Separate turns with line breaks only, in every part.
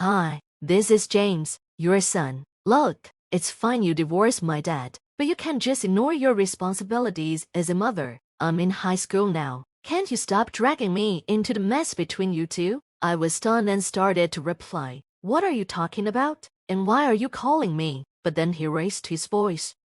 Hi, this is James, your son. Look, it's fine you divorced my dad, but you can't just ignore your responsibilities as a mother. I'm in high school now. Can't you stop dragging me into the mess between you two? I was stunned and started to reply. What are you talking about? And why are you calling me? But then he raised his voice.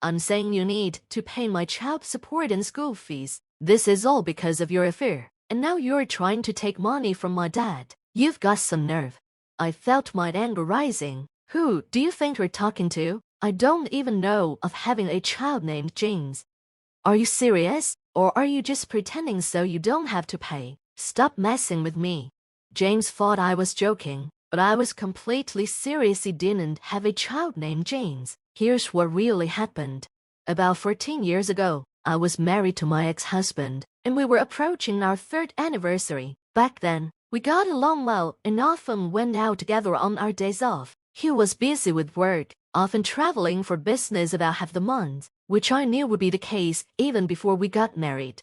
I'm saying you need to pay my child support and school fees. This is all because of your affair. And now you're trying to take money from my dad. You've got some nerve. I felt my anger rising. Who do you think you're talking to? I don't even know of having a child named James. Are you serious? Or are you just pretending so you don't have to pay? Stop messing with me. James thought I was joking, but I was completely serious. He didn't have a child named James. Here's what really happened. About 14 years ago, I was married to my ex-husband, and we were approaching our third anniversary. Back then, we got along well and often went out together on our days off. He was busy with work, often traveling for business about half the month, which I knew would be the case even before we got married.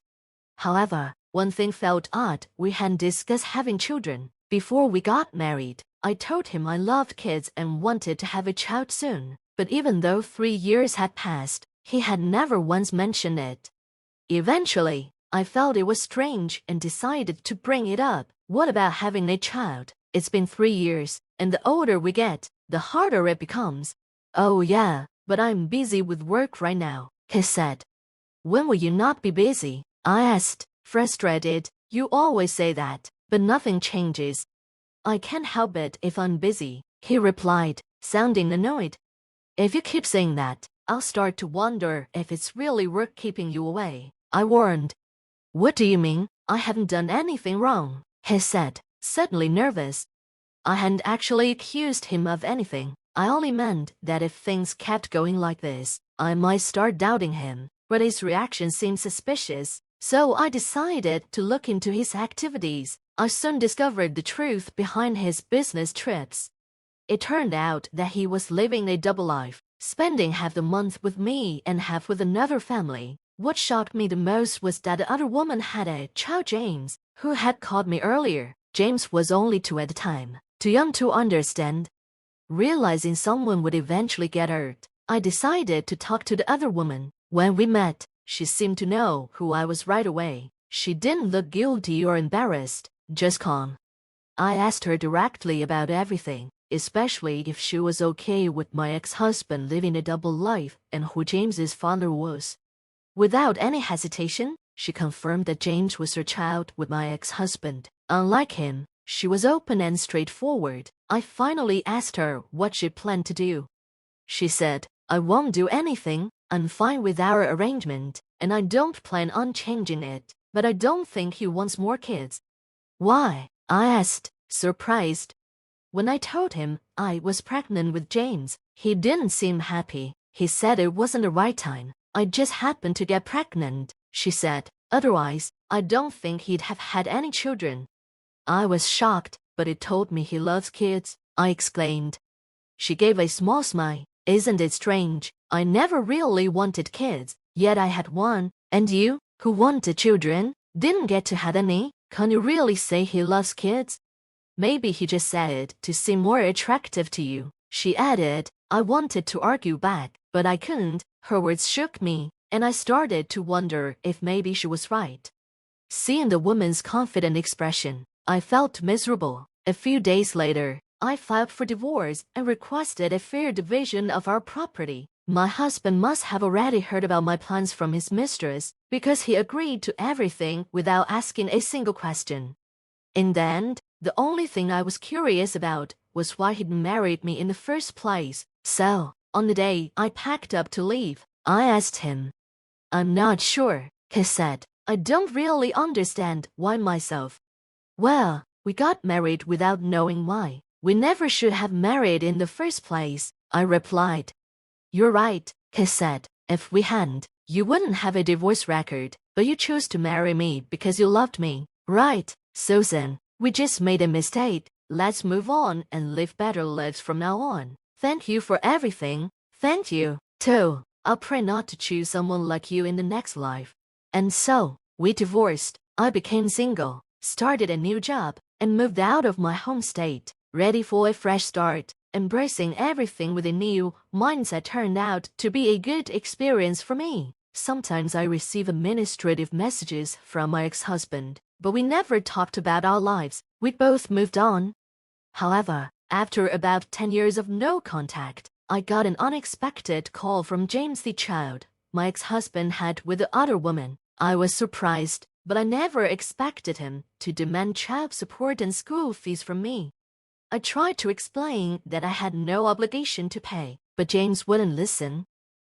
However, one thing felt odd. We hadn't discussed having children. Before we got married, I told him I loved kids and wanted to have a child soon. But even though 3 years had passed, he had never once mentioned it. Eventually, I felt it was strange and decided to bring it up. What about having a child? It's been 3 years, and the older we get, the harder it becomes. Oh yeah, but I'm busy with work right now, he said. When will you not be busy? I asked, frustrated. You always say that, but nothing changes. I can't help it if I'm busy, he replied, sounding annoyed. If you keep saying that, I'll start to wonder if it's really worth keeping you away, I warned. What do you mean? I haven't done anything wrong, he said, suddenly nervous. I hadn't actually accused him of anything. I only meant that if things kept going like this, I might start doubting him. But his reaction seemed suspicious, so I decided to look into his activities. I soon discovered the truth behind his business trips. It turned out that he was living a double life, spending half the month with me and half with another family. What shocked me the most was that the other woman had a child, James, who had called me earlier. James was only 2 at the time, too young to understand. Realizing someone would eventually get hurt, I decided to talk to the other woman. When we met, she seemed to know who I was right away. She didn't look guilty or embarrassed, just calm. I asked her directly about everything, especially if she was okay with my ex-husband living a double life and who James's father was. Without any hesitation, she confirmed that James was her child with my ex-husband. Unlike him, she was open and straightforward. I finally asked her what she planned to do. She said, I won't do anything. I'm fine with our arrangement, and I don't plan on changing it, but I don't think he wants more kids. Why? I asked, surprised. When I told him I was pregnant with James, he didn't seem happy. He said it wasn't the right time. I just happened to get pregnant, she said. Otherwise, I don't think he'd have had any children. I was shocked, but he told me he loves kids, I exclaimed. She gave a small smile. Isn't it strange? I never really wanted kids, yet I had one. And you, who wanted children, didn't get to have any? Can you really say he loves kids? Maybe he just said it to seem more attractive to you, she added. I wanted to argue back, but I couldn't. Her words shook me, and I started to wonder if maybe she was right. Seeing the woman's confident expression, I felt miserable. A few days later, I filed for divorce and requested a fair division of our property. My husband must have already heard about my plans from his mistress, because he agreed to everything without asking a single question. In the end, the only thing I was curious about was why he'd married me in the first place. So, on the day I packed up to leave, I asked him. I'm not sure, he said. I don't really understand why myself. Well, we got married without knowing why. We never should have married in the first place, I replied. You're right, he said. If we hadn't, you wouldn't have a divorce record, but you chose to marry me because you loved me, right? Susan, we just made a mistake. Let's move on and live better lives from now on. Thank you for everything. Thank you, too. I'll pray not to choose someone like you in the next life. And so, we divorced. I became single, started a new job, and moved out of my home state. ready for a fresh start. Embracing everything with a new mindset turned out to be a good experience for me. Sometimes I receive administrative messages from my ex-husband, but we never talked about our lives. We both moved on. However, after about 10 years of no contact, I got an unexpected call from James the child my ex-husband had with the other woman. I was surprised, but I never expected him to demand child support and school fees from me. I tried to explain that I had no obligation to pay, but James wouldn't listen.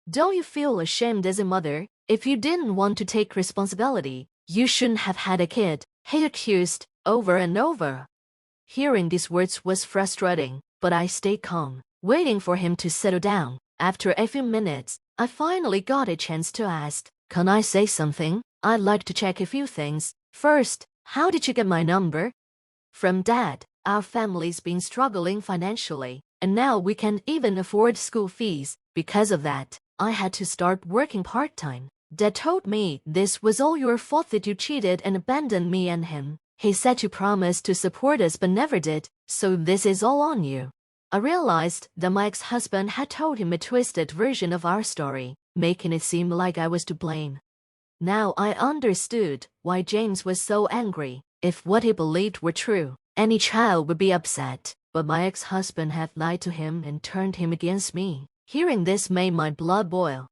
Don't you feel ashamed as a mother? If you didn't want to take responsibility, you shouldn't have had a kid, he accused, over and over. Hearing these words was frustrating, but I stayed calm, waiting for him to settle down. After a few minutes, I finally got a chance to ask, "Can I say something? I'd like to check a few things. First, how did you get my number?" "From Dad. Our family's been struggling financially, and now we can't even afford school fees. Because of that, I had to start working part-time. Dad told me this was all your fault, that you cheated and abandoned me and him. He said you promised to support us but never did, so this is all on you." I realized that my ex-husband had told him a twisted version of our story, making it seem like I was to blame. Now I understood why James was so angry. If what he believed were true, any child would be upset, but my ex-husband had lied to him and turned him against me. Hearing this made my blood boil.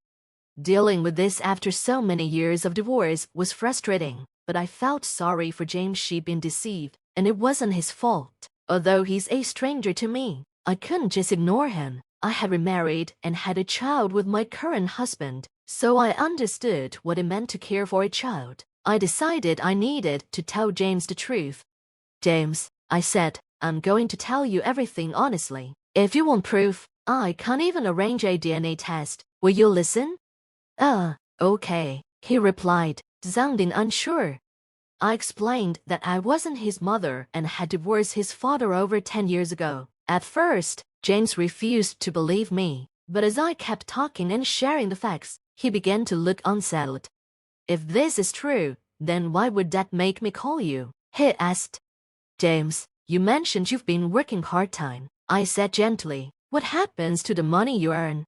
Dealing with this after so many years of divorce was frustrating, but I felt sorry for James. She'd been deceived, and it wasn't his fault. Although he's a stranger to me, I couldn't just ignore him. I had remarried and had a child with my current husband, so I understood what it meant to care for a child. I decided I needed to tell James the truth. "James," I said, "I'm going to tell you everything honestly. If you want proof, I can't even arrange a DNA test. Will you listen?" Okay," he replied, sounding unsure. I explained that I wasn't his mother and had divorced his father over 10 years ago. At first, James refused to believe me, but as I kept talking and sharing the facts, he began to look unsettled. "If this is true, then why would Dad make me call you?" he asked. "James, you mentioned you've been working part-time," I said gently. "What happens to the money you earn?"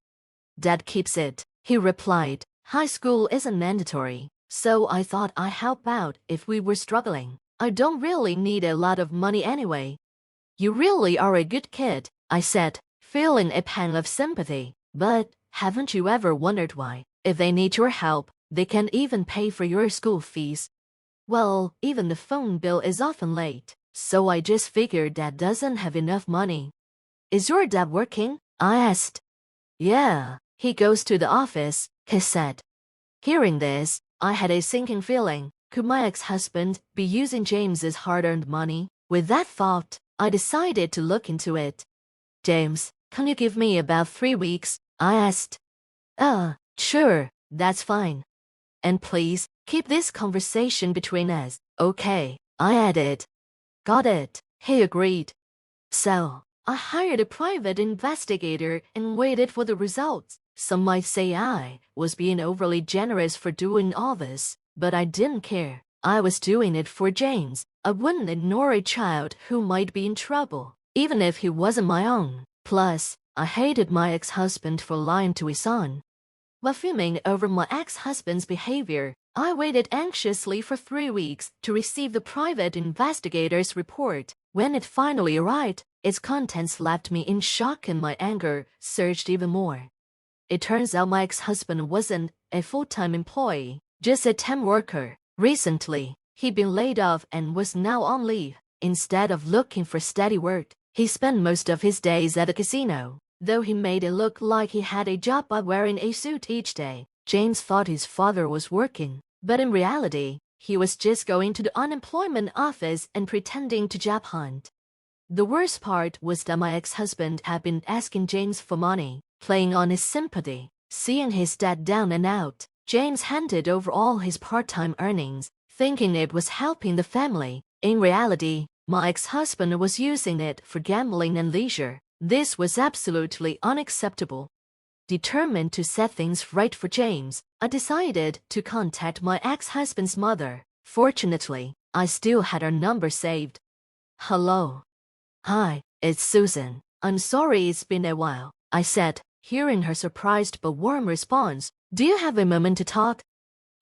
"Dad keeps it," he replied. "High school isn't mandatory, so I thought I'd help out if we were struggling. I don't really need a lot of money anyway." "You really are a good kid," I said, feeling a pang of sympathy. "But haven't you ever wondered why, if they need your help, they can't even pay for your school fees?" "Well, even the phone bill is often late, so I just figured Dad doesn't have enough money." "Is your dad working?" I asked. "Yeah, he goes to the office," he said. Hearing this, I had a sinking feeling. Could my ex-husband be using James's hard-earned money? With that thought, I decided to look into it. "James, can you give me about 3 weeks?" I asked. Sure, that's fine. And please, keep this conversation between us, okay?" I added. "Got it," he agreed. So, I hired a private investigator and waited for the results. Some might say I was being overly generous for doing all this, but I didn't care. I was doing it for James. I wouldn't ignore a child who might be in trouble, even if he wasn't my own. Plus, I hated my ex-husband for lying to his son. While fuming over my ex-husband's behavior, I waited anxiously for 3 weeks to receive the private investigator's report. When it finally arrived, its contents left me in shock and my anger surged even more. It turns out my ex-husband wasn't a full-time employee, just a temp worker. Recently, he'd been laid off and was now on leave. Instead of looking for steady work, he spent most of his days at a casino. Though he made it look like he had a job by wearing a suit each day, James thought his father was working. But in reality, he was just going to the unemployment office and pretending to job hunt. The worst part was that my ex-husband had been asking James for money, playing on his sympathy. Seeing his dad down and out, James handed over all his part-time earnings, thinking it was helping the family. In reality, my ex-husband was using it for gambling and leisure. This was absolutely unacceptable. Determined to set things right for James, I decided to contact my ex-husband's mother. Fortunately, I still had her number saved. "Hello." "Hi, It's Susan. I'm sorry it's been a while, I said, hearing her surprised but warm response. Do you have a moment to talk?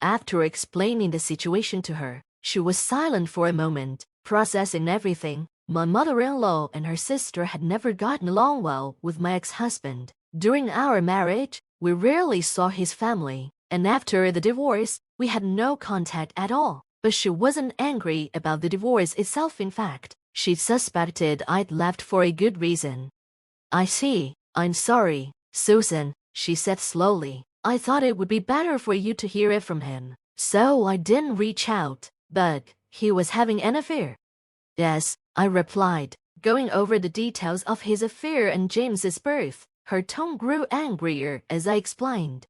After explaining the situation to her, she was silent for a moment, processing everything. My mother-in-law and her sister had never gotten along well with my ex-husband. During our marriage, we rarely saw his family, and after the divorce, we had no contact at all. But she wasn't angry about the divorce itself. In fact, she suspected I'd left for a good reason. I see. I'm sorry, Susan, she said slowly. I thought it would be better for you to hear it from him, so I didn't reach out. But he was having an affair. Yes, I replied, going over the details of his affair and James's birth. Her tone grew angrier as I explained.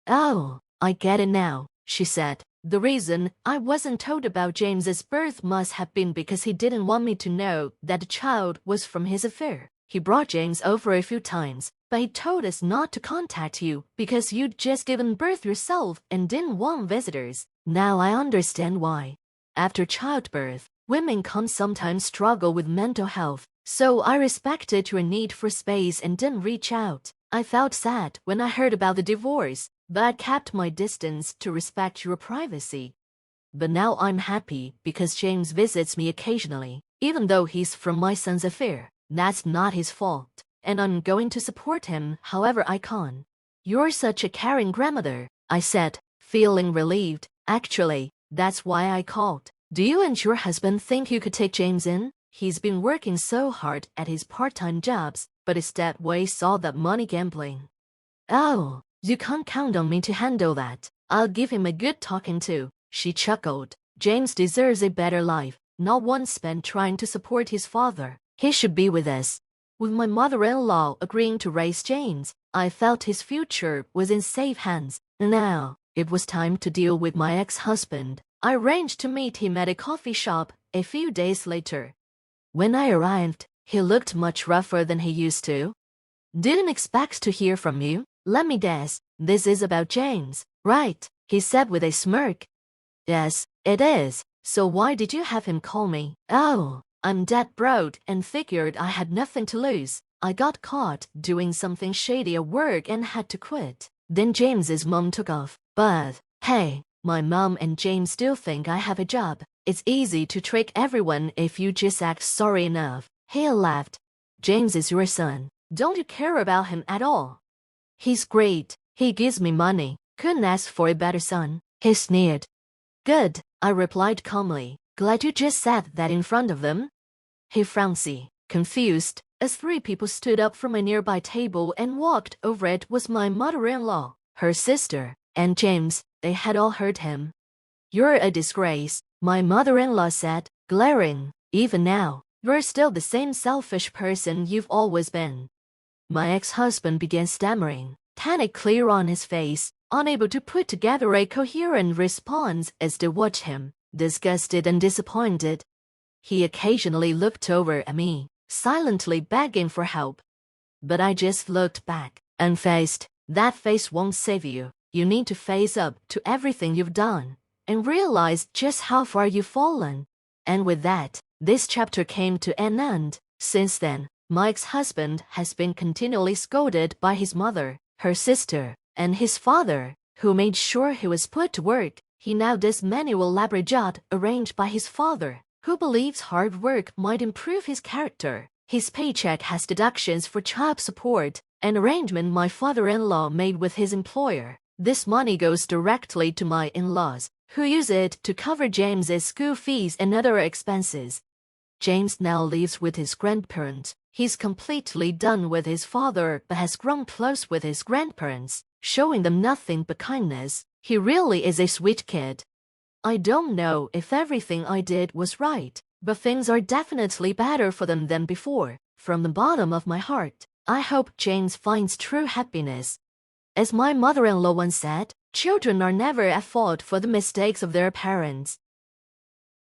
Oh, I get it now, she said. The reason I wasn't told about James's birth must have been because he didn't want me to know that the child was from his affair. He brought James over a few times, but he told us not to contact you because you'd just given birth yourself and didn't want visitors. Now I understand why. After childbirth, women can sometimes struggle with mental health, so I respected your need for space and didn't reach out. I felt sad when I heard about the divorce, but I kept my distance to respect your privacy. But now I'm happy because James visits me occasionally, even though he's from my son's affair. That's not his fault, and I'm going to support him however I can. You're such a caring grandmother, I said, feeling relieved. Actually, that's why I called. Do you and your husband think you could take James in? He's been working so hard at his part-time jobs, but his dad wastes all that money gambling. Oh, you can't count on me to handle that. I'll give him a good talking to, she chuckled. James deserves a better life, not one spent trying to support his father. He should be with us. With my mother-in-law agreeing to raise James, I felt his future was in safe hands. Now, it was time to deal with my ex-husband. I arranged to meet him at a coffee shop a few days later. When I arrived, he looked much rougher than he used to. Didn't expect to hear from you. Let me guess, this is about James, right? He said with a smirk. Yes, it is. So why did you have him call me? Oh, I'm dead broke and figured I had nothing to lose. I got caught doing something shady at work and had to quit. Then James's mom took off. But, hey, my mom and James still think I have a job. It's easy to trick everyone if you just act sorry enough. He laughed. James is your son. Don't you care about him at all? He's great. He gives me money. Couldn't ask for a better son. He sneered. Good, I replied calmly. Glad you just said that in front of them. He frowned, confused, as three people stood up from a nearby table and walked over. It was my mother-in-law, her sister, and James. They had all heard him. You're a disgrace, my mother-in-law said, glaring. Even now, you're still the same selfish person you've always been. My ex-husband began stammering, panic clear on his face, unable to put together a coherent response as they watched him, disgusted and disappointed. He occasionally looked over at me, silently begging for help. But I just looked back, unfazed. That face won't save you. You need to face up to everything you've done and realize just how far you've fallen. And with that, this chapter came to an end. Since then, my ex-husband has been continually scolded by his mother, her sister, and his father, who made sure he was put to work. He now does manual labor job arranged by his father, who believes hard work might improve his character. His paycheck has deductions for child support, an arrangement my father-in-law made with his employer. This money goes directly to my in-laws, who use it to cover James's school fees and other expenses. James now lives with his grandparents. He's completely done with his father but has grown close with his grandparents, showing them nothing but kindness. He really is a sweet kid. I don't know if everything I did was right, but things are definitely better for them than before. From the bottom of my heart, I hope James finds true happiness. As my mother-in-law once said, children are never at fault for the mistakes of their parents.